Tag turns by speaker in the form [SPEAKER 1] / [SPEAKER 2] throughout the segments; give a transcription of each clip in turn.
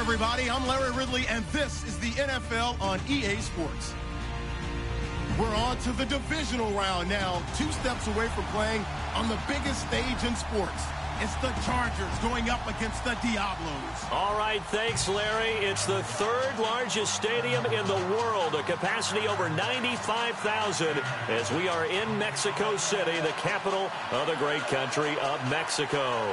[SPEAKER 1] everybody. I'm Larry Ridley, and this is the NFL on EA Sports. We're on to the divisional round now, 2 steps away from playing on the biggest stage in sports. It's the Chargers going up against the Diablos.
[SPEAKER 2] All right, thanks, Larry. It's the 3rd largest stadium in the world, a capacity over 95,000, as we are in Mexico City, the capital of the great country of Mexico.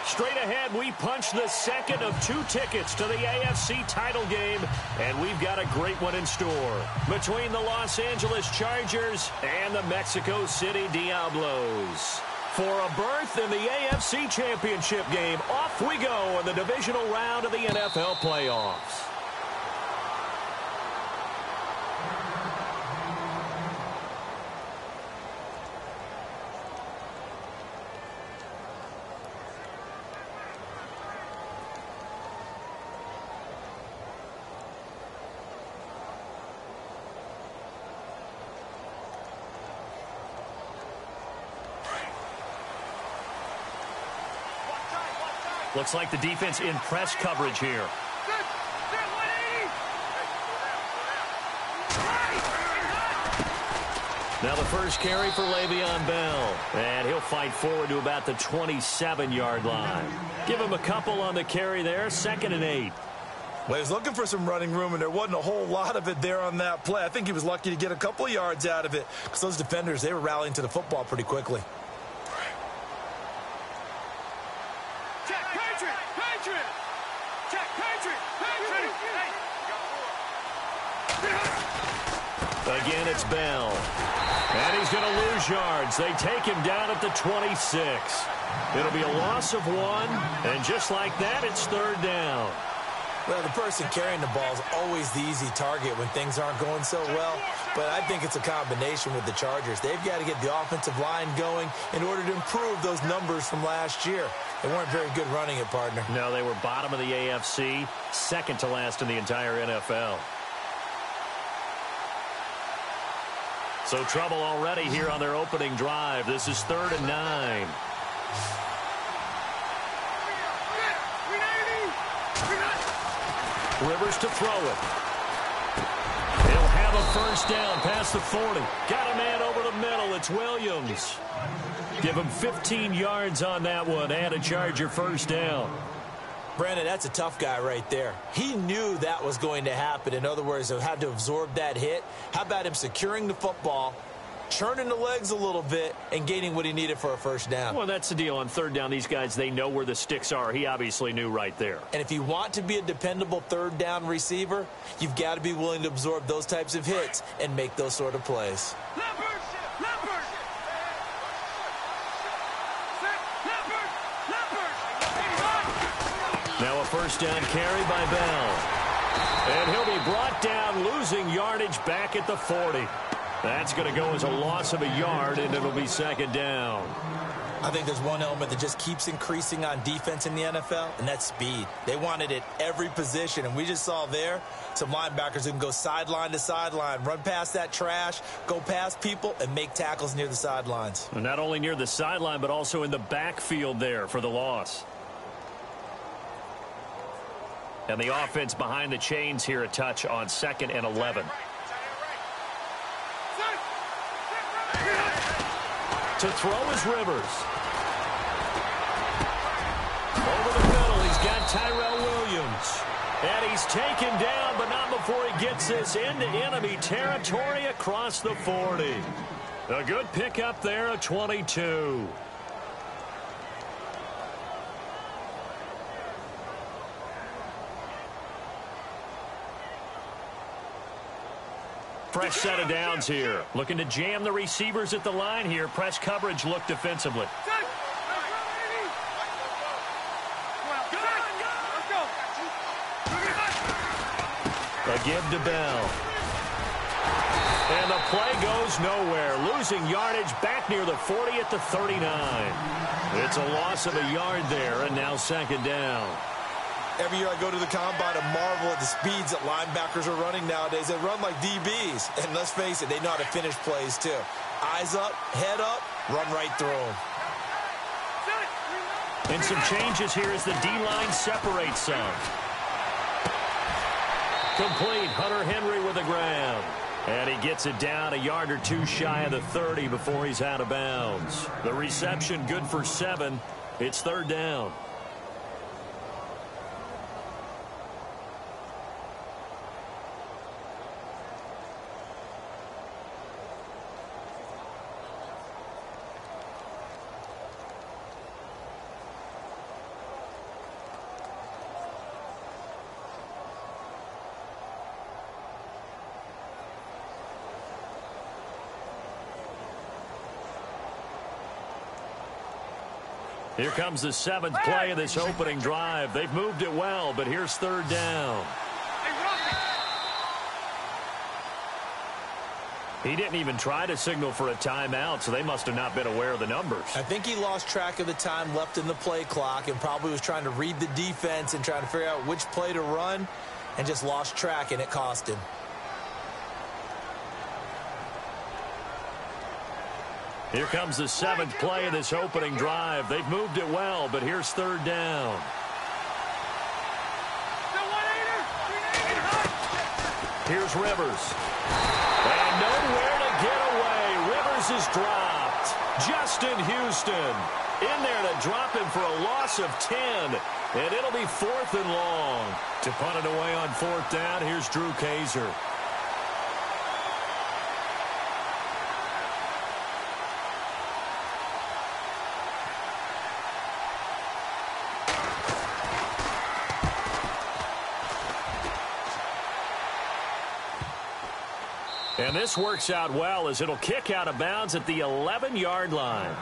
[SPEAKER 2] Straight ahead, we punch the second of 2 tickets to the AFC title game, and we've got a great one in store between the Los Angeles Chargers and the Mexico City Diablos. For a berth in the AFC Championship game, off we go in the divisional round of the NFL playoffs. Looks like the defense in press coverage here. Now the first carry for Le'Veon Bell. And he'll fight forward to about the 27-yard line. Give him a couple on the carry there, 2nd and 8.
[SPEAKER 3] Well, he was looking for some running room, and there wasn't a whole lot of it there on that play. I think he was lucky to get a couple of yards out of it because those defenders, they were rallying to the football pretty quickly.
[SPEAKER 2] Again, it's Bell. And he's going to lose yards. They take him down at the 26. It'll be a loss of 1. And just like that, it's 3rd down.
[SPEAKER 3] Well, the person carrying the ball is always the easy target when things aren't going so well. But I think it's a combination with the Chargers. They've got to get the offensive line going in order to improve those numbers from last year. They weren't very good running it, partner.
[SPEAKER 2] No, they were bottom of the AFC, 2nd to last in the entire NFL. So trouble already here on their opening drive. This is 3rd and 9. Rivers to throw it. He'll have a first down past the 40. Got a man over the middle. It's Williams. Give him 15 yards on that one and a Charger first down.
[SPEAKER 3] Brandon, that's a tough guy right there. He knew that was going to happen. In other words, he had to absorb that hit. How about him securing the football, churning the legs a little bit, and gaining what he needed for a first down?
[SPEAKER 2] Well, that's the deal. On 3rd down, these guys, they know where the sticks are. He obviously knew right there.
[SPEAKER 3] And if you want to be a dependable 3rd down receiver, you've got to be willing to absorb those types of hits and make those sort of plays.
[SPEAKER 2] Now a first down carry by Bell. And he'll be brought down, losing yardage back at the 40. That's going to go as a loss of a yard, and it'll be 2nd down.
[SPEAKER 3] I think there's one element that just keeps increasing on defense in the NFL, and that's speed. They want it at every position, and we just saw there some linebackers who can go sideline to sideline, run past that trash, go past people, and make tackles near the sidelines.
[SPEAKER 2] And not only near the sideline, but also in the backfield there for the loss. And the offense behind the chains here a touch on 2nd and 11. To throw is Rivers. Over the middle, he's got Tyrell Williams. And he's taken down, but not before he gets this into enemy territory across the 40. A good pickup there, a 22. Fresh set of downs here. Looking to jam the receivers at the line here. Press coverage look defensively. A give to Bell. And the play goes nowhere. Losing yardage back near the 40 at the 39. It's a loss of a yard there, and now 2nd down.
[SPEAKER 3] Every year I go to the combine and marvel at the speeds that linebackers are running nowadays. They run like DBs. And let's face it, they know how to finish plays too. Eyes up, head up, run right through them.
[SPEAKER 2] And some changes here as the D-line separates some. complete. Hunter Henry with the grab. And he gets it down a yard or two shy of the 30 before he's out of bounds. The reception good for 7. It's third down. Here comes the 7th play of this opening drive. They've moved it well, but here's third down. He didn't even try to signal for a timeout, so they must have not been aware of the numbers.
[SPEAKER 3] I think he lost track of the time left in the play clock and probably was trying to read the defense and trying to figure out which play to run and just lost track, and it cost him.
[SPEAKER 2] Here comes the 7th play of this opening drive. They've moved it well, but here's third down. Here's Rivers. And nowhere to get away. Rivers is dropped. Justin Houston in there to drop him for a loss of 10. And it'll be 4th and long. To punt it away on 4th down, here's Drew Kaiser. And this works out well as it'll kick out of bounds at the 11-yard line.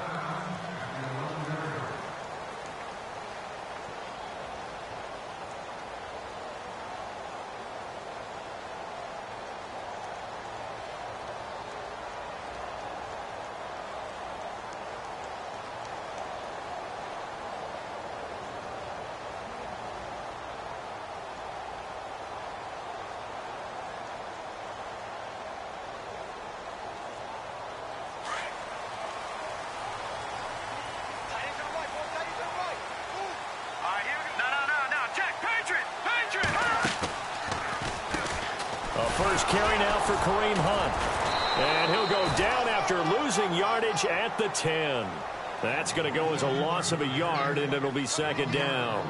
[SPEAKER 2] First carry now for Kareem Hunt. And he'll go down after losing yardage at the 10. That's going to go as a loss of a yard, and it'll be 2nd down.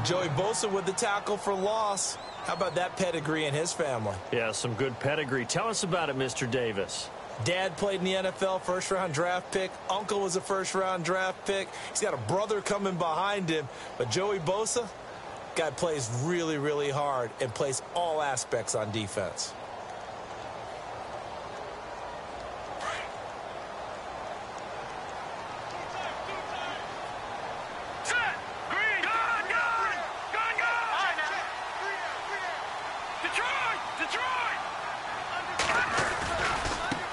[SPEAKER 3] Joey Bosa with the tackle for loss. How about that pedigree in his family?
[SPEAKER 2] Yeah, some good pedigree. Tell us about it, Mr. Davis.
[SPEAKER 3] Dad played in the NFL, first-round draft pick. Uncle was a first-round draft pick. He's got a brother coming behind him. But Joey Bosa, guy plays really, really hard and plays all aspects on defense.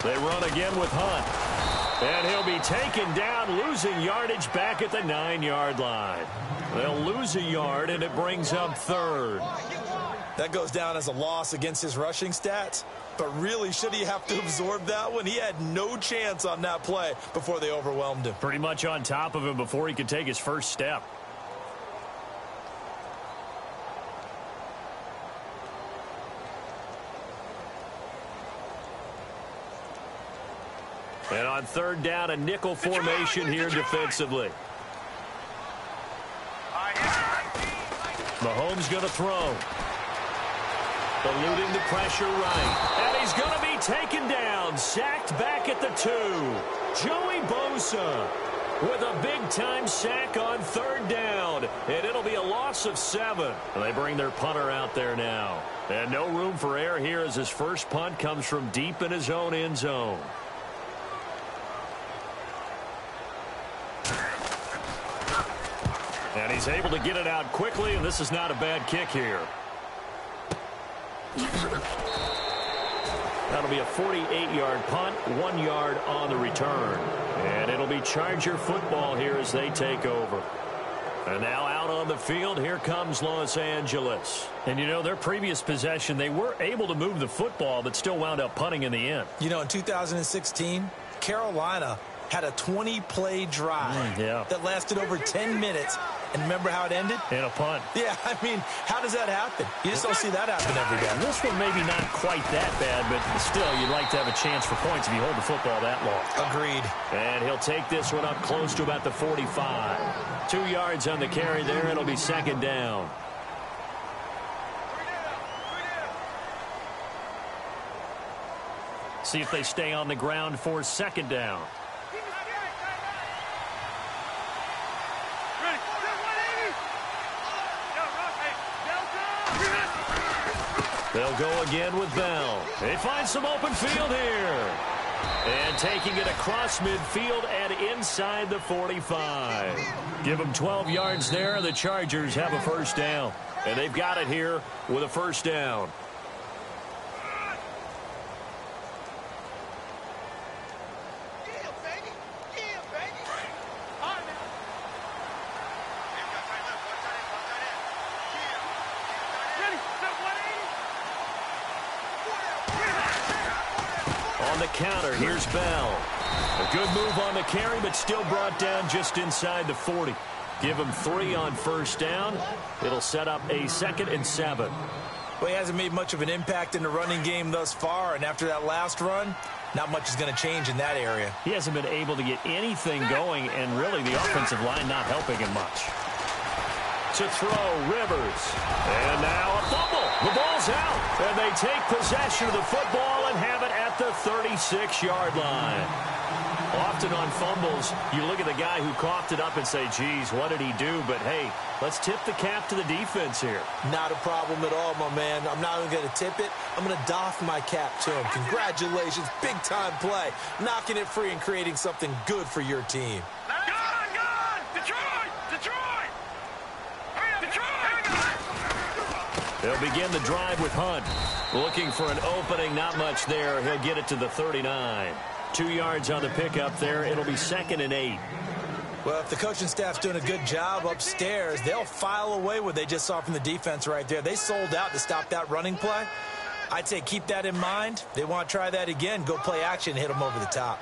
[SPEAKER 2] They run again with Hunt. And he'll be taken down, losing yardage back at the 9-yard line. They'll lose a yard, and it brings up 3rd.
[SPEAKER 3] That goes down as a loss against his rushing stats. But really, should he have to absorb that one? He had no chance on that play before they overwhelmed him.
[SPEAKER 2] Pretty much on top of him before he could take his first step. And on 3rd down, a nickel formation here defensively. Mahomes going to throw. Eluding the pressure right. And he's going to be taken down. Sacked back at the 2. Joey Bosa with a big-time sack on 3rd down. And it'll be a loss of 7. And they bring their punter out there now. And no room for error here as his first punt comes from deep in his own end zone. And he's able to get it out quickly, and this is not a bad kick here. That'll be a 48-yard punt, 1 yard on the return. And it'll be Charger football here as they take over. And now out on the field, here comes Los Angeles. And, you know, their previous possession, they were able to move the football, but still wound up punting in the end.
[SPEAKER 3] You know, in 2016, Carolina had a 20-play drive that lasted over 10 minutes, And remember how it ended?
[SPEAKER 2] And a punt.
[SPEAKER 3] Yeah, I mean, how does that happen? You just don't see that happen every day.
[SPEAKER 2] This one maybe not quite that bad, but still, you'd like to have a chance for points if you hold the football that long.
[SPEAKER 3] Agreed.
[SPEAKER 2] And he'll take this one up close to about the 45. 2 yards on the carry there. It'll be second down. See if they stay on the ground for second down. They'll go again with Bell. They find some open field here. And taking it across midfield and inside the 45. Give them 12 yards there. The Chargers have a first down. And they've got it here with a first down. On the counter, here's Bell. A good move on the carry, but still brought down just inside the 40. Give him 3 on first down. It'll set up a 2nd and 7.
[SPEAKER 3] Well, he hasn't made much of an impact in the running game thus far, and after that last run, not much is going to change in that area.
[SPEAKER 2] He hasn't been able to get anything going, and really the offensive line not helping him much. To throw, Rivers. And now a fumble. The ball's out. And they take possession of the football and have it at the 36-yard line. Often on fumbles, you look at the guy who coughed it up and say, geez, what did he do? But, hey, let's tip the cap to the defense here.
[SPEAKER 3] Not a problem at all, my man. I'm not even going to tip it. I'm going to doff my cap to him. Congratulations. Big-time play. Knocking it free and creating something good for your team.
[SPEAKER 2] They'll begin the drive with Hunt. Looking for an opening, not much there. He'll get it to the 39. 2 yards on the pickup there. It'll be 2nd and 8.
[SPEAKER 3] Well, if the coaching staff's doing a good job upstairs, they'll file away what they just saw from the defense right there. They sold out to stop that running play. I'd say keep that in mind. They want to try that again. Go play action, hit them over the top.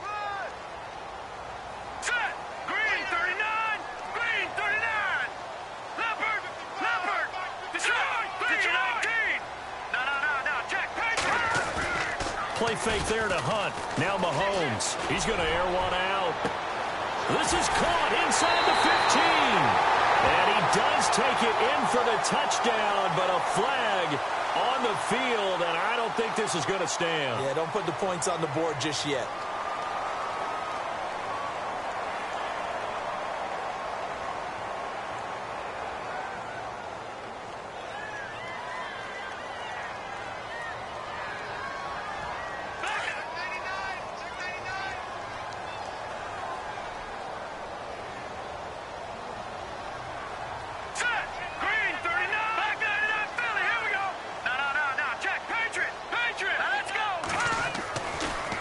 [SPEAKER 2] Play fake there to Hunt. Now Mahomes. He's going to air one out. This is caught inside the 15. And he does take it in for the touchdown, but a flag on the field, and I don't think this is going to stand.
[SPEAKER 3] Yeah, don't put the points on the board just yet.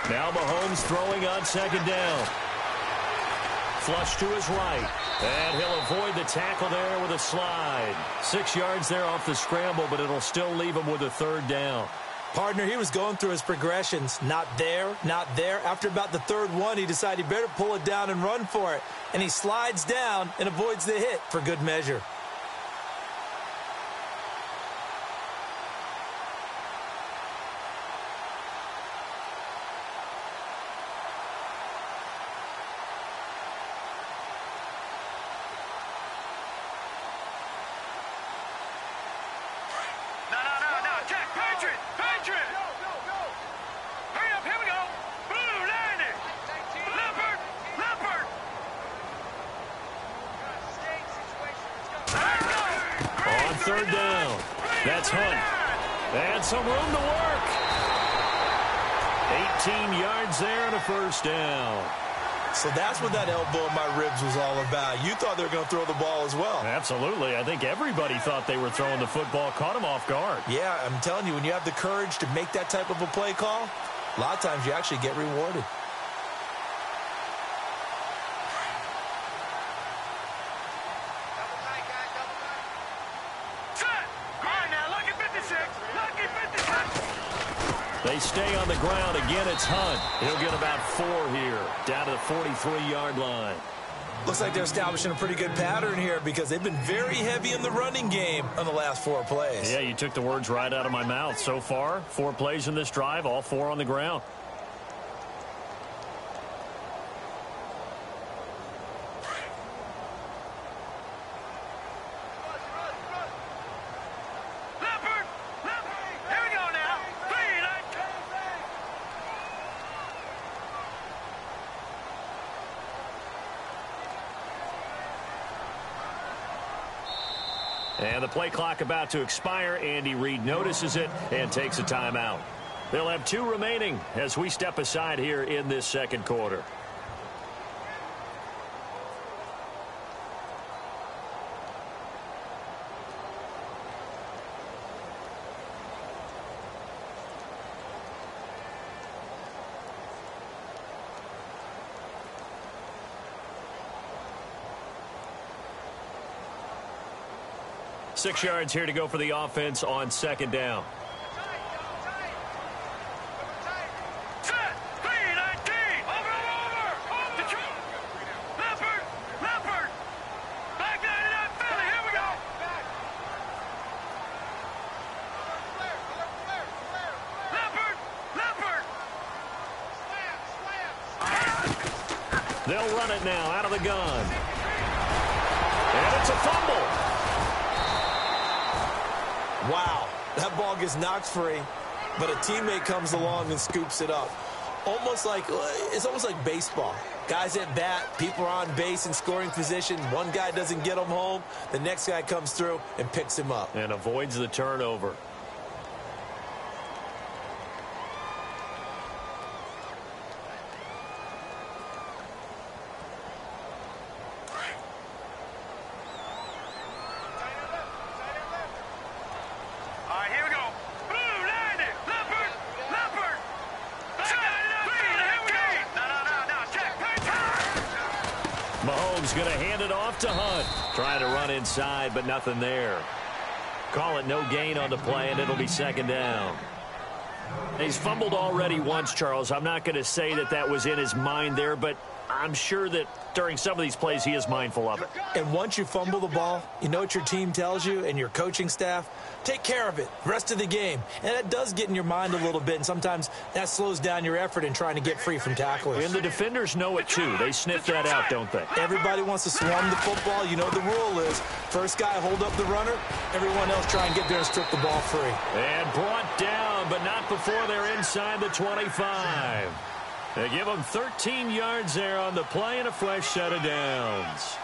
[SPEAKER 2] Now Mahomes throwing on second down. Flush to his right. And he'll avoid the tackle there with a slide. 6 yards there off the scramble, but it'll still leave him with a third down.
[SPEAKER 3] Partner, he was going through his progressions. Not there, not there. After about the third one, he decided he better pull it down and run for it. And he slides down and avoids the hit for good measure.
[SPEAKER 2] Third down. That's Hunt. And some room to work. 18 yards there and a first down.
[SPEAKER 3] So that's what that elbow in my ribs was all about. You thought they were going to throw the ball as well.
[SPEAKER 2] Absolutely. I think everybody thought they were throwing the football. Caught him off guard.
[SPEAKER 3] Yeah, I'm telling you, when you have the courage to make that type of a play call, a lot of times you actually get rewarded.
[SPEAKER 2] They stay on the ground. Again, it's Hunt. He'll get about 4 here, down to the 43-yard line.
[SPEAKER 3] Looks like they're establishing a pretty good pattern here because they've been very heavy in the running game on the last 4 plays.
[SPEAKER 2] Yeah, you took the words right out of my mouth. So far, 4 plays in this drive, all 4 on the ground. And the play clock about to expire. Andy Reid notices it and takes a timeout. They'll have 2 remaining as we step aside here in this second quarter. Six yards here to go for the offense on second down. They'll run it now out of the gun. And it's a fumble.
[SPEAKER 3] Wow, that ball gets knocked free, but a teammate comes along and scoops it up. It's almost like baseball. Guys at bat, people are on base in scoring position. One guy doesn't get him home. The next guy comes through and picks him up.
[SPEAKER 2] And avoids the turnover. Mahomes going to hand it off to Hunt. Trying to run inside, but nothing there. Call it no gain on the play, and it'll be second down. He's fumbled already once, Charles. I'm not going to say that that was in his mind there, but I'm sure that during some of these plays he is mindful of it.
[SPEAKER 3] And once you fumble the ball, you know what your team tells you and your coaching staff? Take care of it rest of the game. And that does get in your mind a little bit, and sometimes that slows down your effort in trying to get free from tacklers.
[SPEAKER 2] And the defenders know it too. They sniff that out, don't they?
[SPEAKER 3] Everybody wants to swarm the football. You know the rule is first guy hold up the runner, everyone else try and get there and strip the ball free.
[SPEAKER 2] And brought down, but not before they're inside the 25. They give them 13 yards there on the play and a fresh set of downs.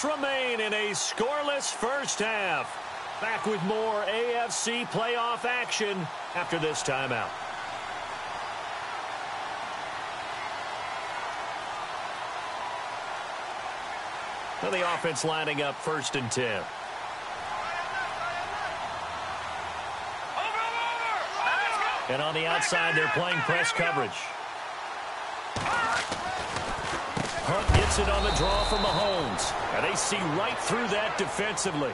[SPEAKER 2] Remain in a scoreless first half. Back with more AFC playoff action after this timeout. Now the offense lining up 1st and 10. And on the outside, they're playing press coverage. Hunt gets it on the draw from Mahomes. And they see right through that defensively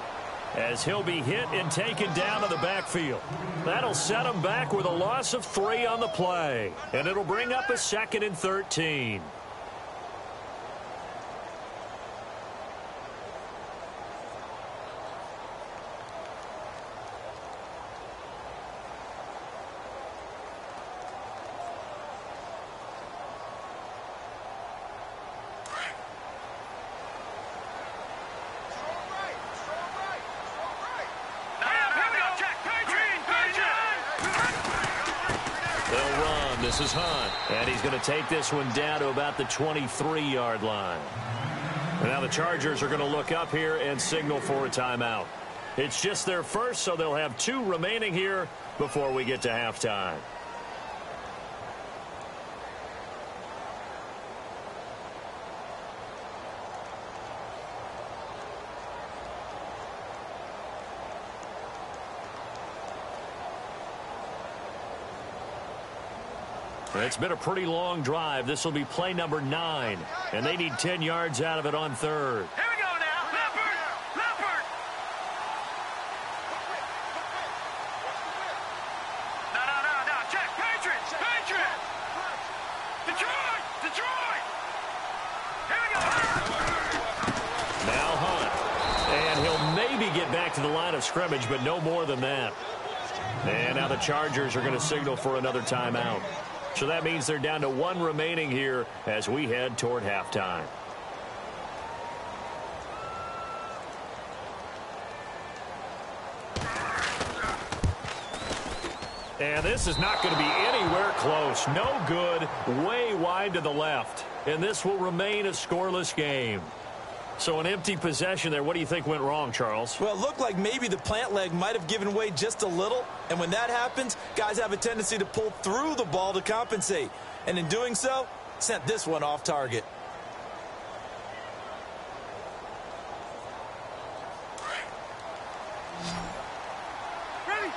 [SPEAKER 2] as he'll be hit and taken down to the backfield. That'll set him back with a loss of 3 on the play. And it'll bring up a 2nd and 13. This is Hunt, and he's going to take this one down to about the 23-yard line. And now the Chargers are going to look up here and signal for a timeout. It's just their first, so they'll have 2 remaining here before we get to halftime. It's been a pretty long drive. This will be play number 9, and they need 10 yards out of it on third.
[SPEAKER 4] Here we go now. Leopard! Leopard! No. Check. Patriots! Patriots! Detroit! Detroit! Here we go.
[SPEAKER 2] Now Hunt. And he'll maybe get back to the line of scrimmage, but no more than that. And now the Chargers are going to signal for another timeout. So that means they're down to 1 remaining here as we head toward halftime. And this is not going to be anywhere close. No good. Way wide to the left. And this will remain a scoreless game. So an empty possession there. What do you think went wrong, Charles?
[SPEAKER 3] Well, it looked like maybe the plant leg might have given way just a little. And when that happens, guys have a tendency to pull through the ball to compensate. And in doing so, sent this one off target.
[SPEAKER 4] Ready?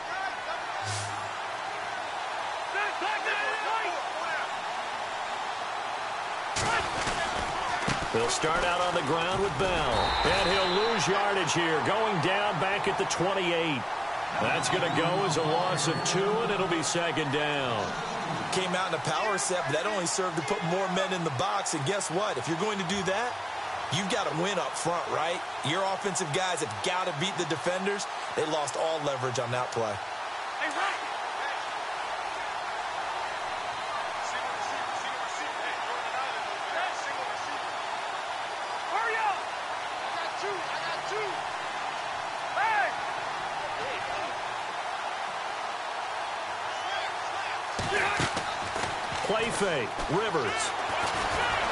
[SPEAKER 2] He'll start out on the ground with Bell. And he'll lose yardage here, going down back at the 28. That's going to go as a loss of 2, and it'll be second down.
[SPEAKER 3] Came out in a power set, but that only served to put more men in the box. And guess what? If you're going to do that, you've got to win up front, right? Your offensive guys have got to beat the defenders. They lost all leverage on that play.
[SPEAKER 4] Hey, Rocky! Hurry up! I got two. Hey!
[SPEAKER 2] Play fake. Rivers.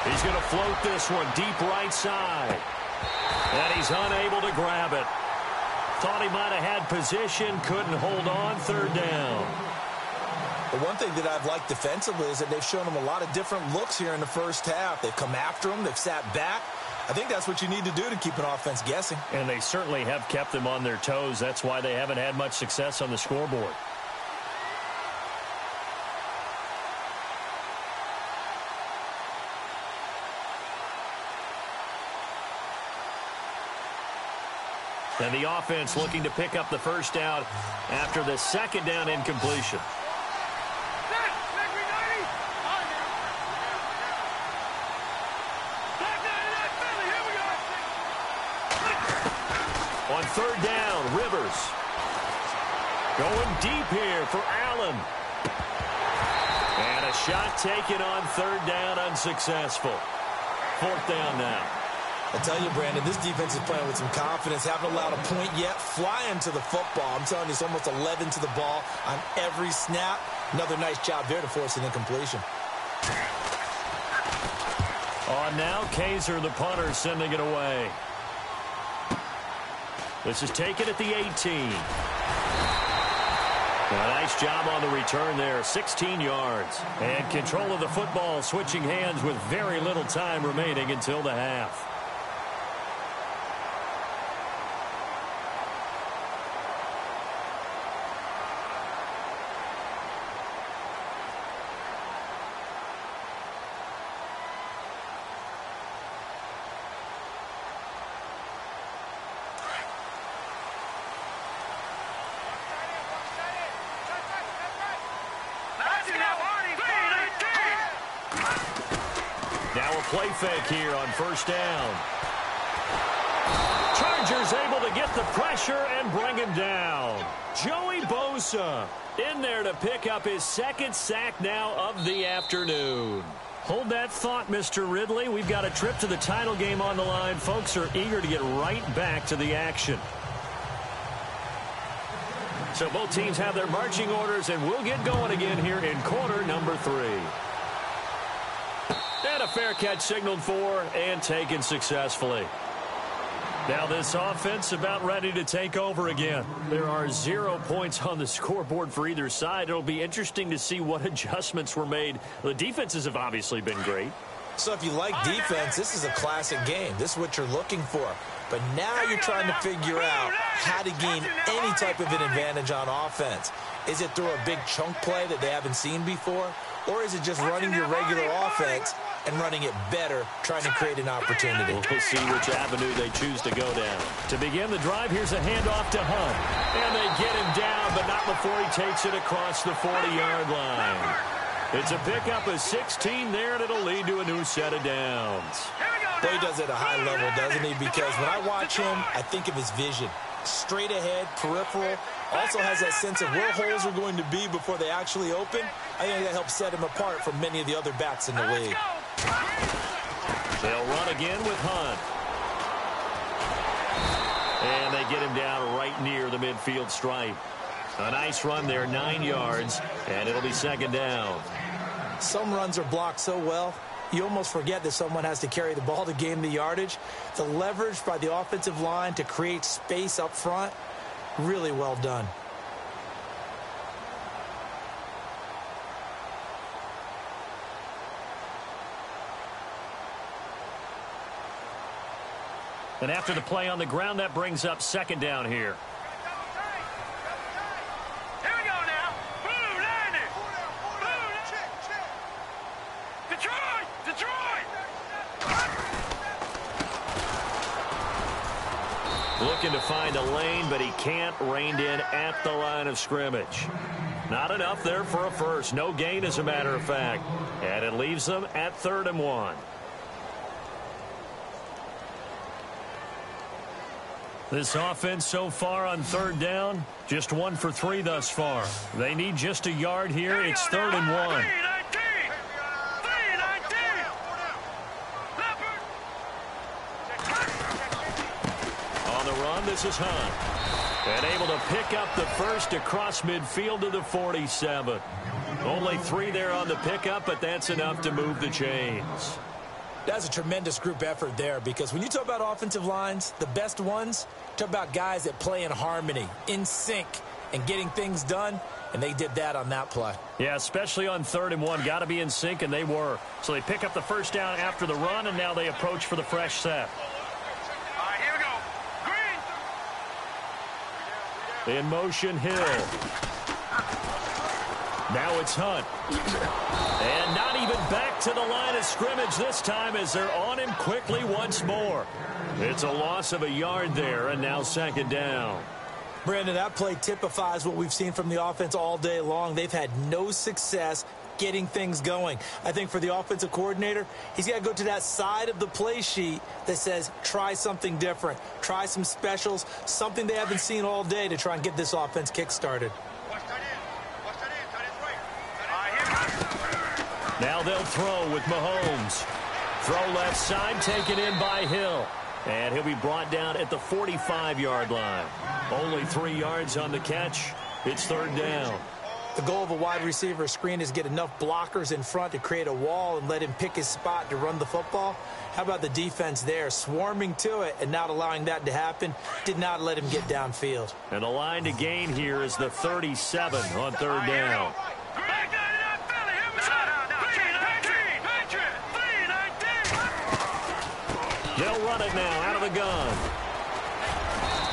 [SPEAKER 2] He's going to float this one deep right side. And he's unable to grab it. Thought he might have had position. Couldn't hold on. Third down.
[SPEAKER 3] The one thing that I've liked defensively is that they've shown him a lot of different looks here in the first half. They've come after him. They've sat back. I think that's what you need to do to keep an offense guessing.
[SPEAKER 2] And they certainly have kept them on their toes. That's why they haven't had much success on the scoreboard. And the offense looking to pick up the first down after the second down incompletion. On third down, Rivers. Going deep here for Allen. And a shot taken on third down, unsuccessful. Fourth down now.
[SPEAKER 3] I tell you, Brandon, this defense is playing with some confidence. Haven't allowed a point yet. Flying to the football. I'm telling you, it's almost 11 to the ball on every snap. Another nice job there to force an incompletion.
[SPEAKER 2] On now, Kaiser, the punter, sending it away. This is taken at the 18. A nice job on the return there, 16 yards. And control of the football, switching hands with very little time remaining until the half. Now a play fake here on first down. Chargers able to get the pressure and bring him down. Joey Bosa in there to pick up his second sack now of the afternoon. Hold that thought, Mr. Ridley. We've got a trip to the title game on the line. Folks are eager to get right back to the action. So both teams have their marching orders, and we'll get going again here in quarter number 3. And a fair catch signaled for and taken successfully. Now this offense about ready to take over again. There are 0 points on the scoreboard for either side. It'll be interesting to see what adjustments were made. The defenses have obviously been great.
[SPEAKER 3] So if you like defense, this is a classic game. This is what you're looking for. But now you're trying to figure out how to gain any type of an advantage on offense. Is it through a big chunk play that they haven't seen before? Or is it just running your regular offense and running it better, trying to create an opportunity?
[SPEAKER 2] We'll see which avenue they choose to go down. To begin the drive, here's a handoff to Hunt. And they get him down, but not before he takes it across the 40-yard line. It's a pickup of 16 there, and it'll lead to a new set of downs.
[SPEAKER 3] Boy, he does it at a high level, doesn't he? Because when I watch him, I think of his vision. Straight ahead, peripheral. Also has that sense of where holes are going to be before they actually open. I think that helps set him apart from many of the other backs in the league.
[SPEAKER 2] They'll run again with Hunt. And they get him down right near the midfield stripe. A nice run there, 9 yards, and it'll be second down.
[SPEAKER 3] Some runs are blocked so well, you almost forget that someone has to carry the ball to gain the yardage. The leverage by the offensive line to create space up front, really well done.
[SPEAKER 2] And after the play on the ground, that brings up second down here.
[SPEAKER 4] Here we go now. Boom, landed. Boom, check. Detroit.
[SPEAKER 2] Looking to find a lane, but he can't. Reined in at the line of scrimmage. Not enough there for a first. No gain, as a matter of fact. And it leaves them at 3rd and 1. This offense so far on 3rd down, just 1 for 3 thus far. They need just a yard here. It's 3rd and 1. On the run, this is Hunt. And able to pick up the first across midfield to the 47. Only 3 there on the pickup, but that's enough to move the chains.
[SPEAKER 3] That's a tremendous group effort there, because when you talk about offensive lines, the best ones, talk about guys that play in harmony, in sync, and getting things done, and they did that on that play.
[SPEAKER 2] Yeah, especially on 3rd and 1. Got to be in sync, and they were. So they pick up the first down after the run, and now they approach for the fresh set.
[SPEAKER 4] All right, here we go. Green.
[SPEAKER 2] In motion, Hill. Now it's Hunt. And not even back to the line of scrimmage this time, as they're on him quickly once more. It's a loss of a yard there, and now second down.
[SPEAKER 3] Brandon, that play typifies what we've seen from the offense all day long. They've had no success getting things going. I think for the offensive coordinator, he's got to go to that side of the play sheet that says, try something different. Try some specials, something they haven't seen all day to try and get this offense kick-started.
[SPEAKER 2] Now they'll throw with Mahomes. Throw left side, taken in by Hill. And he'll be brought down at the 45-yard line. Only 3 yards on the catch. It's 3rd down.
[SPEAKER 3] The goal of a wide receiver screen is get enough blockers in front to create a wall and let him pick his spot to run the football. How about the defense there, swarming to it and not allowing that to happen? Did not let him get downfield.
[SPEAKER 2] And the line to gain here is the 37 on 3rd down. They'll run it now out of the gun.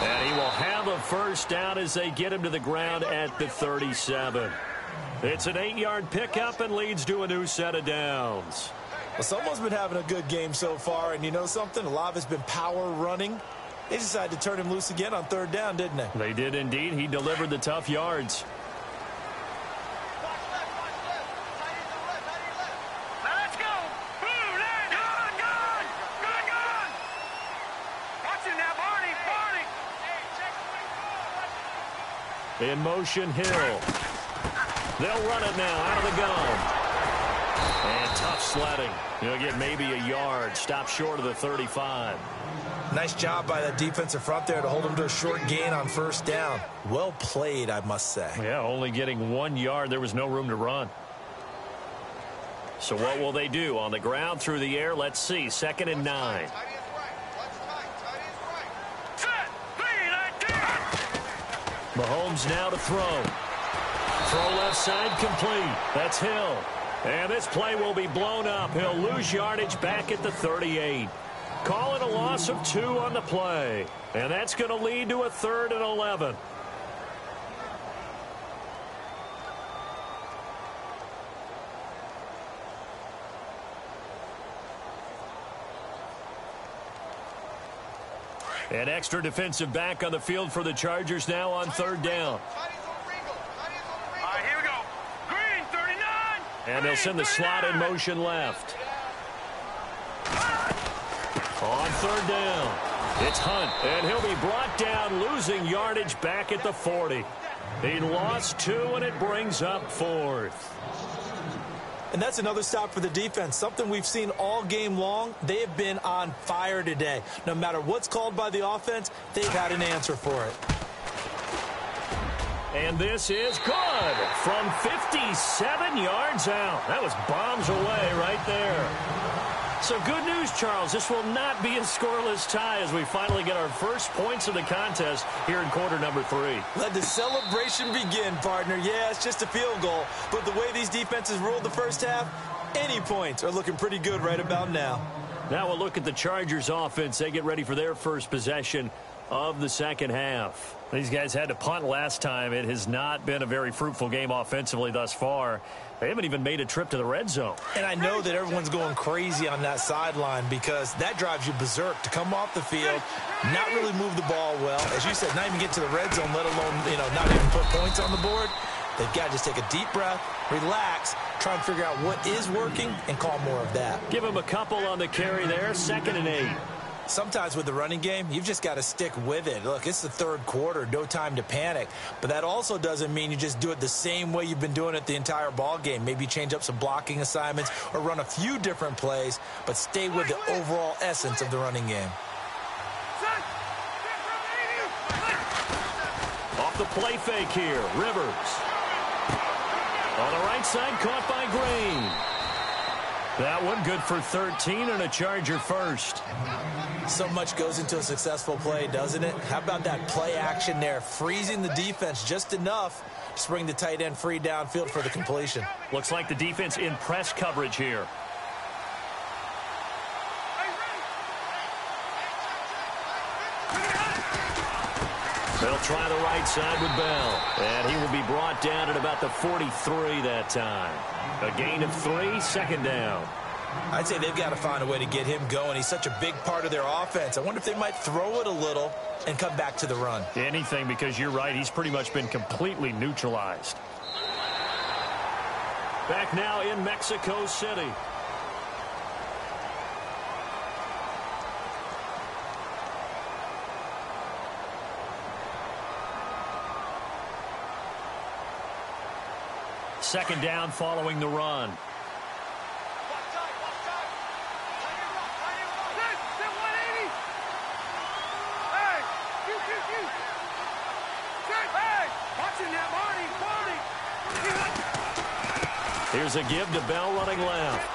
[SPEAKER 2] And he will have a first down as they get him to the ground at the 37. It's an 8-yard pickup and leads to a new set of downs.
[SPEAKER 3] Well, someone's been having a good game so far, and you know something? A lot of it's been power running. They decided to turn him loose again on 3rd down, didn't they?
[SPEAKER 2] They did indeed. He delivered the tough yards. In motion, Hill. They'll run it now out of the gun. And tough sledding. He'll get maybe a yard. Stop short of the 35.
[SPEAKER 3] Nice job by that defensive front there to hold him to a short gain on 1st down. Well played, I must say.
[SPEAKER 2] Yeah, only getting 1 yard. There was no room to run. So what will they do? On the ground, through the air, let's see. 2nd and 9. Mahomes now to throw. Throw left side complete. That's Hill. And this play will be blown up. He'll lose yardage back at the 38. Call it a loss of 2 on the play. And that's going to lead to a 3rd and 11. An extra defensive back on the field for the Chargers now on third down.
[SPEAKER 4] All right, here we go. Green, 39.
[SPEAKER 2] And they'll send the slot in motion left. On third down, it's Hunt, and he'll be brought down, losing yardage back at the 40. He lost 2, and it brings up 4th.
[SPEAKER 3] And that's another stop for the defense, something we've seen all game long. They have been on fire today. No matter what's called by the offense, they've had an answer for it.
[SPEAKER 2] And this is good from 57 yards out. That was bombs away right there. So good news, Charles. This will not be a scoreless tie as we finally get our first points of the contest here in quarter number 3.
[SPEAKER 3] Let the celebration begin, partner. Yeah, it's just a field goal. But the way these defenses ruled the first half, any points are looking pretty good right about now.
[SPEAKER 2] Now we'll look at the Chargers offense. They get ready for their first possession of the second half. These guys had to punt last time. It has not been a very fruitful game offensively thus far. They haven't even made a trip to the red zone.
[SPEAKER 3] And I know that everyone's going crazy on that sideline because that drives you berserk to come off the field, not really move the ball well. As you said, not even get to the red zone, let alone, not even put points on the board. They've got to just take a deep breath, relax, try and figure out what is working, and call more of that.
[SPEAKER 2] Give them a couple on the carry there, 2nd and 8.
[SPEAKER 3] Sometimes with the running game, you've just got to stick with it. Look, it's the third quarter, no time to panic. But that also doesn't mean you just do it the same way you've been doing it the entire ball game. Maybe change up some blocking assignments or run a few different plays, but stay with the overall essence of the running game.
[SPEAKER 2] Off the play fake here, Rivers. On the right side, caught by Green. That one good for 13 and a Charger first.
[SPEAKER 3] So much goes into a successful play, doesn't it? How about that play action there, freezing the defense just enough to bring the tight end free downfield for the completion.
[SPEAKER 2] Looks like the defense in press coverage here. They'll try the right side with Bell, and he will be brought down at about the 43 that time. A gain of 3, 2nd down.
[SPEAKER 3] I'd say they've got to find a way to get him going. He's such a big part of their offense. I wonder if they might throw it a little and come back to the run.
[SPEAKER 2] Anything, because you're right. He's pretty much been completely neutralized. Back now in Mexico City. Second down following the run. Here's a give to Bell running left.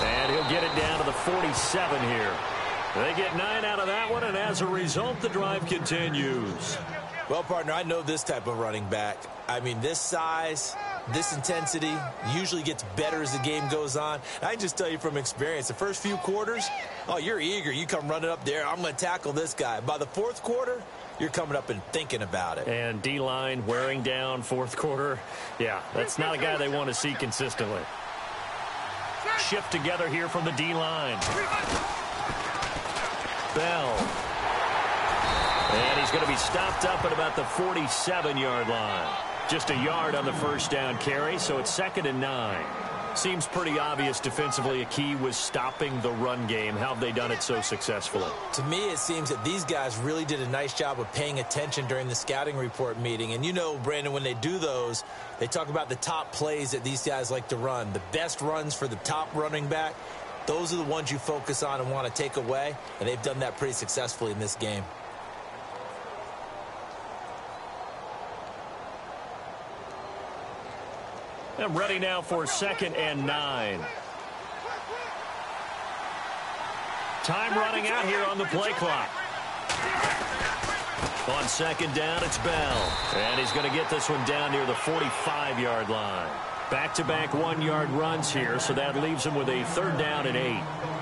[SPEAKER 2] And he'll get it down to the 47 here. They get 9 out of that one, and as a result, the drive continues.
[SPEAKER 3] Well, partner, I know this type of running back. I mean, this size, this intensity usually gets better as the game goes on. I can just tell you from experience, the first few quarters, oh, you're eager. You come running up there, I'm going to tackle this guy. By the fourth quarter, you're coming up and thinking about it.
[SPEAKER 2] And D-line wearing down fourth quarter. Yeah, that's not a guy they want to see consistently. Shift together here from the D-line. Bell. And he's going to be stopped up at about the 47-yard line. Just a yard on the first down carry, so it's 2nd and 9. Seems pretty obvious defensively a key was stopping the run game. How have they done it so successfully?
[SPEAKER 3] To me, it seems that these guys really did a nice job of paying attention during the scouting report meeting. And you know, Brandon, when they do those, they talk about the top plays that these guys like to run. The best runs for the top running back, those are the ones you focus on and want to take away. And they've done that pretty successfully in this game.
[SPEAKER 2] I'm ready now for 2nd and 9. Time running out here on the play clock. On 2nd down, it's Bell. And he's going to get this one down near the 45-yard line. Back-to-back 1-yard runs here, so that leaves him with a 3rd down and 8.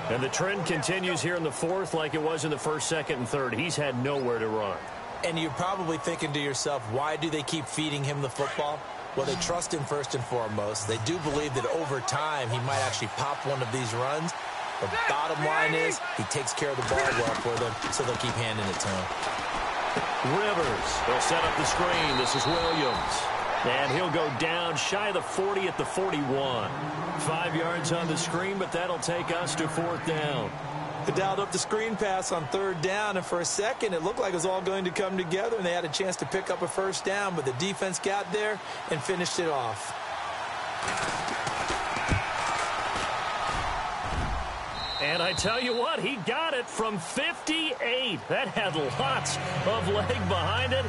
[SPEAKER 2] And the trend continues here in the 4th like it was in the 1st, 2nd, and 3rd. He's had nowhere to run.
[SPEAKER 3] And you're probably thinking to yourself, why do they keep feeding him the football? Well, they trust him first and foremost. They do believe that over time he might actually pop one of these runs. The bottom line is he takes care of the ball well for them, so they'll keep handing it to him.
[SPEAKER 2] Rivers, they'll set up the screen. This is Williams. And he'll go down shy of the 40 at the 41. 5 yards on the screen, but that'll take us to 4th down.
[SPEAKER 3] They dialed up the screen pass on 3rd down, and for a second it looked like it was all going to come together, and they had a chance to pick up a 1st down, but the defense got there and finished it off.
[SPEAKER 2] And I tell you what, he got it from 58. That had lots of leg behind it.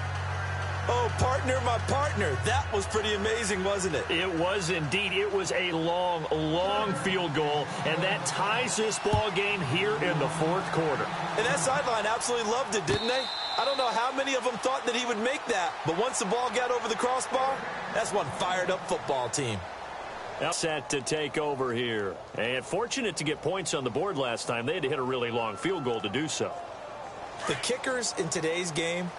[SPEAKER 3] Oh, partner, my partner. That was pretty amazing, wasn't it?
[SPEAKER 2] It was indeed. It was a long, long field goal, and that ties this ball game here in the 4th quarter.
[SPEAKER 3] And that sideline absolutely loved it, didn't they? I don't know how many of them thought that he would make that, but once the ball got over the crossbar, that's one fired-up football team.
[SPEAKER 2] Set to take over here. And fortunate to get points on the board last time. They had to hit a really long field goal to do so.
[SPEAKER 3] The kickers in today's game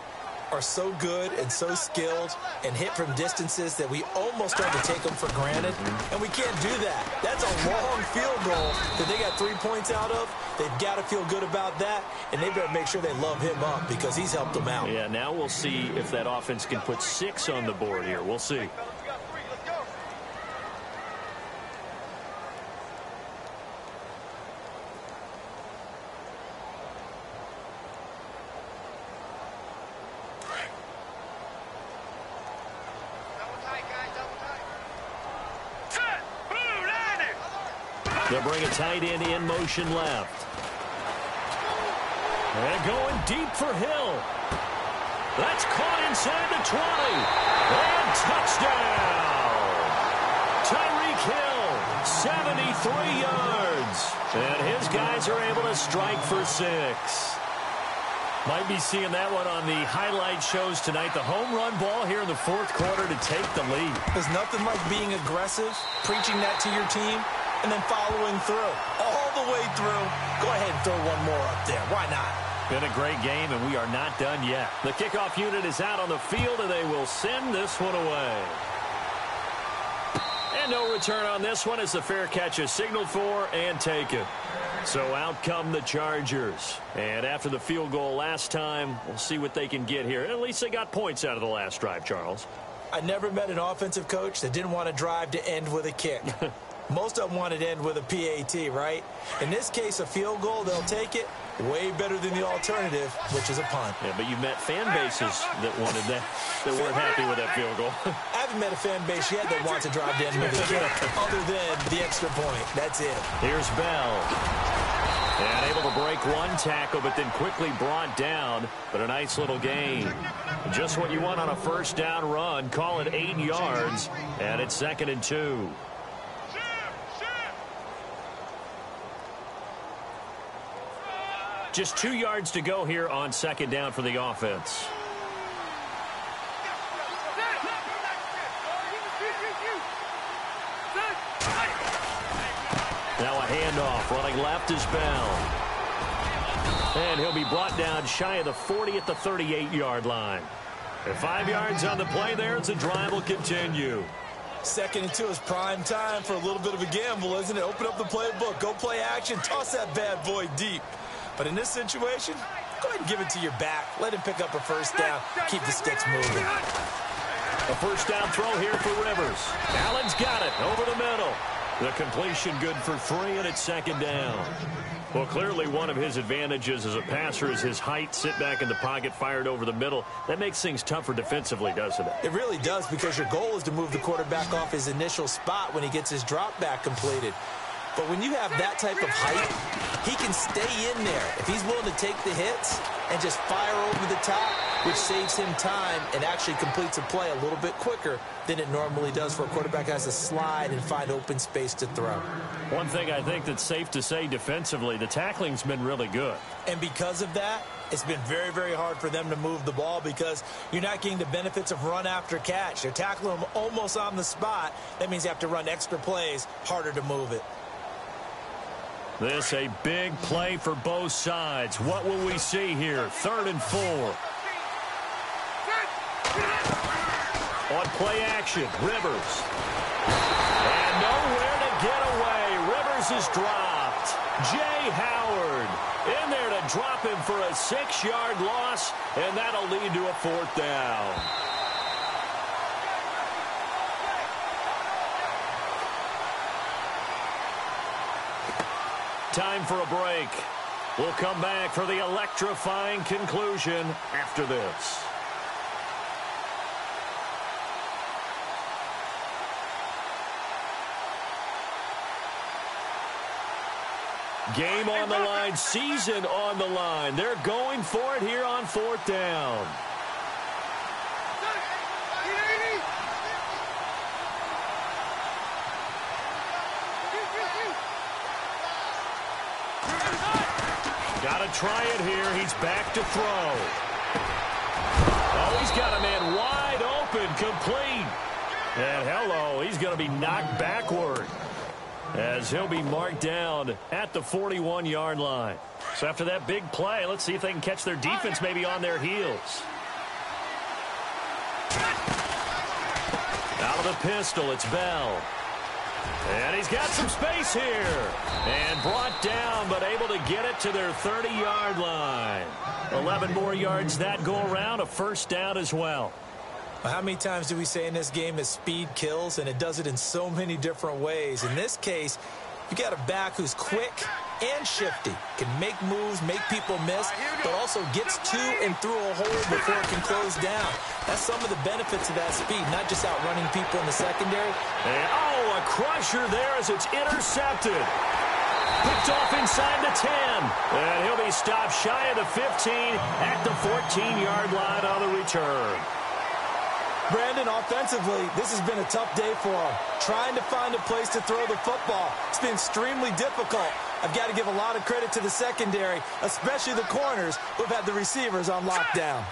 [SPEAKER 3] are so good and so skilled and hit from distances that we almost start to take them for granted, and we can't do that. That's a long field goal that they got 3 points out of. They've got to feel good about that, and they better make sure they love him up because he's helped them out.
[SPEAKER 2] Yeah, now we'll see if that offense can put 6 on the board here. We'll see. They'll bring a tight end in motion left. And going deep for Hill. That's caught inside the 20. And touchdown. Tyreek Hill, 73 yards. And his guys are able to strike for 6. Might be seeing that one on the highlight shows tonight. The home run ball here in the 4th quarter to take the lead.
[SPEAKER 3] There's nothing like being aggressive, preaching that to your team, and then following through, all the way through. Go ahead and throw one more up there. Why not?
[SPEAKER 2] Been a great game, and we are not done yet. The kickoff unit is out on the field, and they will send this one away. And no return on this one as the fair catch is signaled for and taken. So out come the Chargers. And after the field goal last time, we'll see what they can get here. At least they got points out of the last drive, Charles.
[SPEAKER 3] I never met an offensive coach that didn't want to drive to end with a kick. Most of them wanted to end with a PAT, right? In this case, a field goal, they'll take it. Way better than the alternative, which is a punt.
[SPEAKER 2] Yeah, but you met fan bases that wanted that, that weren't happy with that field goal.
[SPEAKER 3] I haven't met a fan base yet that wants to drive to end with a kick, other than the extra point. That's it.
[SPEAKER 2] Here's Bell. And able to break one tackle, but then quickly brought down. But a nice little gain. Just what you want on a 1st down run. Call it 8 yards, and it's 2nd and 2. Just 2 yards to go here on 2nd down for the offense. Now a handoff. Running left is Bell. And he'll be brought down shy of the 40 at the 38-yard line. And 5 yards on the play there as the drive will continue.
[SPEAKER 3] 2nd and 2 is prime time for a little bit of a gamble, isn't it? Open up the playbook. Go play action. Toss that bad boy deep. But in this situation, go ahead and give it to your back. Let him pick up a 1st down. Keep the sticks moving.
[SPEAKER 2] A 1st down throw here for Rivers. Allen's got it over the middle. The completion good for 3, and it's 2nd down. Well, clearly one of his advantages as a passer is his height. Sit back in the pocket, fired over the middle. That makes things tougher defensively, doesn't it?
[SPEAKER 3] It really does, because your goal is to move the quarterback off his initial spot when he gets his drop back completed. But when you have that type of height, he can stay in there if he's willing to take the hits and just fire over the top, which saves him time and actually completes a play a little bit quicker than it normally does for a quarterback has to slide and find open space to throw.
[SPEAKER 2] One thing I think that's safe to say defensively, the tackling's been really good.
[SPEAKER 3] And because of that, it's been very, very hard for them to move the ball because you're not getting the benefits of run after catch. They're tackling them almost on the spot. That means you have to run extra plays, harder to move it.
[SPEAKER 2] This a big play for both sides. What will we see here? 3rd and 4. On play action, Rivers. And nowhere to get away. Rivers is dropped. Jay Howard in there to drop him for a 6-yard loss, and that'll lead to a 4th down. Time for a break. We'll come back for the electrifying conclusion after this. Game on the line, season on the line. They're going for it here on 4th down. Got to try it here. He's back to throw. Oh, he's got a man wide open, complete. And hello, he's going to be knocked backward, as he'll be marked down at the 41-yard line. So after that big play, let's see if they can catch their defense maybe on their heels. Out of the pistol, it's Bell. And he's got some space here. And brought down, but able to get it to their 30-yard line. 11 more yards that go around, a 1st down as well.
[SPEAKER 3] How many times do we say in this game that speed kills, and it does it in so many different ways? In this case, you got a back who's quick and shifty, can make moves, make people miss, but also gets to and through a hole before it can close down. That's some of the benefits of that speed, not just outrunning people in the secondary.
[SPEAKER 2] And, oh, a crusher there as it's intercepted. Picked off inside the 10. And he'll be stopped shy of the 15 at the 14-yard line on the return.
[SPEAKER 3] Brandon, offensively, this has been a tough day for him. Trying to find a place to throw the football. It's been extremely difficult. I've got to give a lot of credit to the secondary, especially the corners who've had the receivers on lockdown.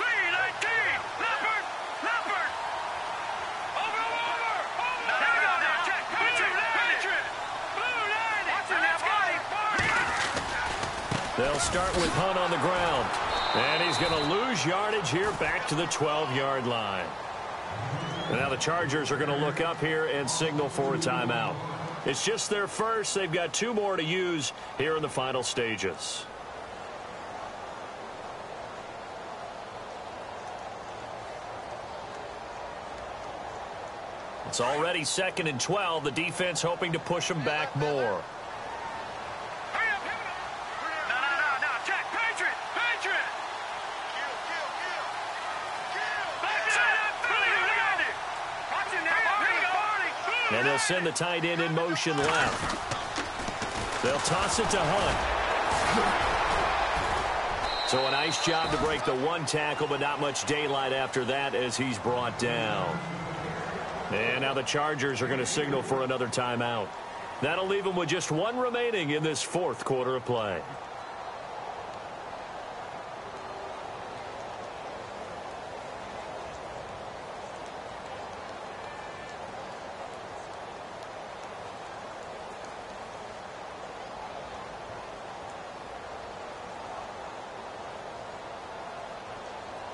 [SPEAKER 2] They'll start with Hunt on the ground. And he's going to lose yardage here back to the 12-yard line. And now the Chargers are going to look up here and signal for a timeout. It's just their first. They've got 2 more to use here in the final stages. It's already 2nd and 12. The defense hoping to push them back more. And they'll send the tight end in motion left. They'll toss it to Hunt. So a nice job to break the 1 tackle, but not much daylight after that as he's brought down. And now the Chargers are going to signal for another timeout. That'll leave them with just 1 remaining in this 4th quarter of play.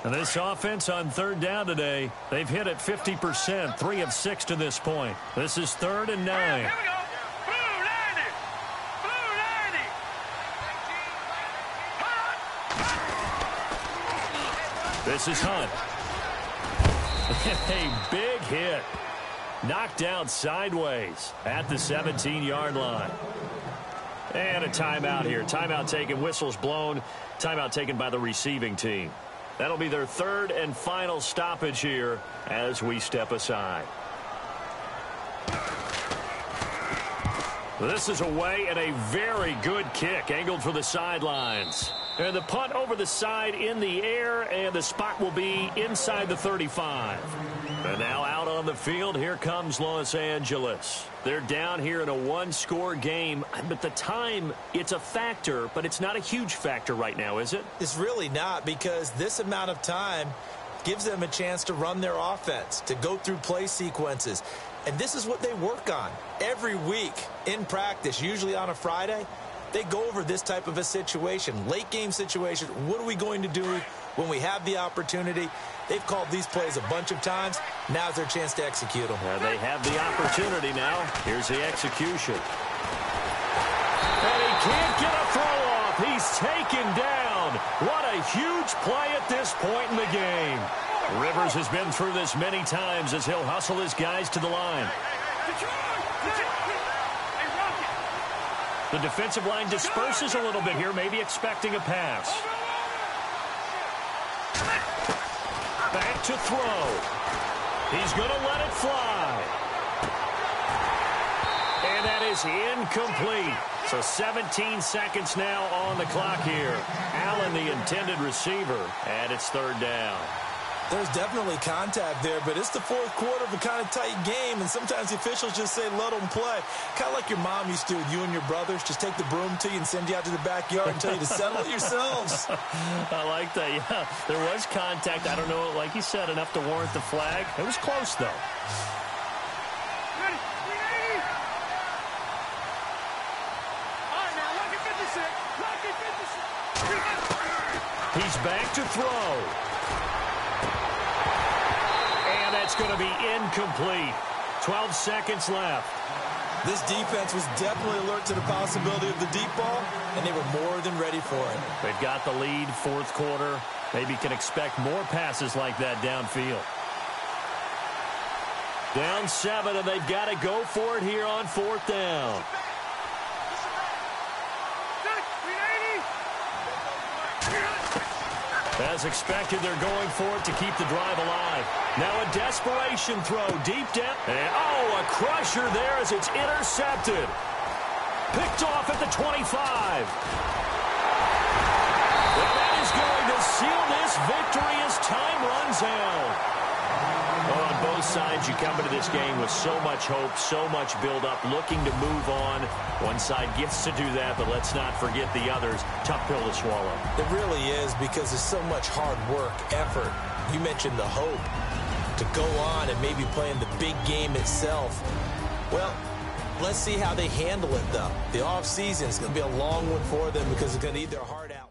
[SPEAKER 2] And this offense on 3rd down today, they've hit it 50%, 3 of 6 to this point. This is 3rd and 9.
[SPEAKER 4] Here we go. Blue 90. Blue 90.
[SPEAKER 2] This is Hunt. A big hit. Knocked down sideways at the 17-yard line. And a timeout here. Timeout taken, whistles blown. Timeout taken by the receiving team. That'll be their 3rd and final stoppage here as we step aside. This is away and a very good kick angled for the sidelines. And the punt over the side in the air, and the spot will be inside the 35. And now out on the field, here comes Los Angeles. They're down here in a 1-score game, but the time, it's a factor, but it's not a huge factor right now, is it?
[SPEAKER 3] It's really not, because this amount of time gives them a chance to run their offense, to go through play sequences. And this is what they work on every week in practice, usually on a Friday. They go over this type of a situation, late game situation. What are we going to do when we have the opportunity? They've called these plays a bunch of times. Now's their chance to execute them.
[SPEAKER 2] They have the opportunity now. Here's the execution. And he can't get a throw off. He's taken down. What a huge play at this point in the game. Rivers has been through this many times as he'll hustle his guys to the line. The defensive line disperses a little bit here, maybe expecting a pass. Back to throw. He's going to let it fly. And that is incomplete. So 17 seconds now on the clock here. Allen, the intended receiver, and it's third down.
[SPEAKER 3] There's definitely contact there, but it's the fourth quarter of a kind of tight game, and sometimes the officials just say, let them play. Kind of like your mom used to with you and your brothers. Just take the broom to you and send you out to the backyard and tell you to settle it yourselves.
[SPEAKER 2] I like that, yeah. There was contact. I don't know, like you said, enough to warrant the flag. It was close, though. He's back to throw. And that's going to be incomplete. 12 seconds left.
[SPEAKER 3] This defense was definitely alert to the possibility of the deep ball, and they were more than ready for it.
[SPEAKER 2] They've got the lead, fourth quarter. Maybe can expect more passes like that downfield. Down 7, and they've got to go for it here on fourth down. As expected, they're going for it to keep the drive alive. Now a desperation throw deep down. And, oh, a crusher there as it's intercepted. Picked off at the 25. Well, that is going to seal this victory as time runs out. Well, on both sides, you come into this game with so much hope, so much build-up, looking to move on. One side gets to do that, but let's not forget the others. Tough pill to swallow.
[SPEAKER 3] It really is, because there's so much hard work, effort. You mentioned the hope to go on and maybe play in the big game itself. Well, let's see how they handle it, though. The offseason is going to be a long one for them because it's going to eat their heart out.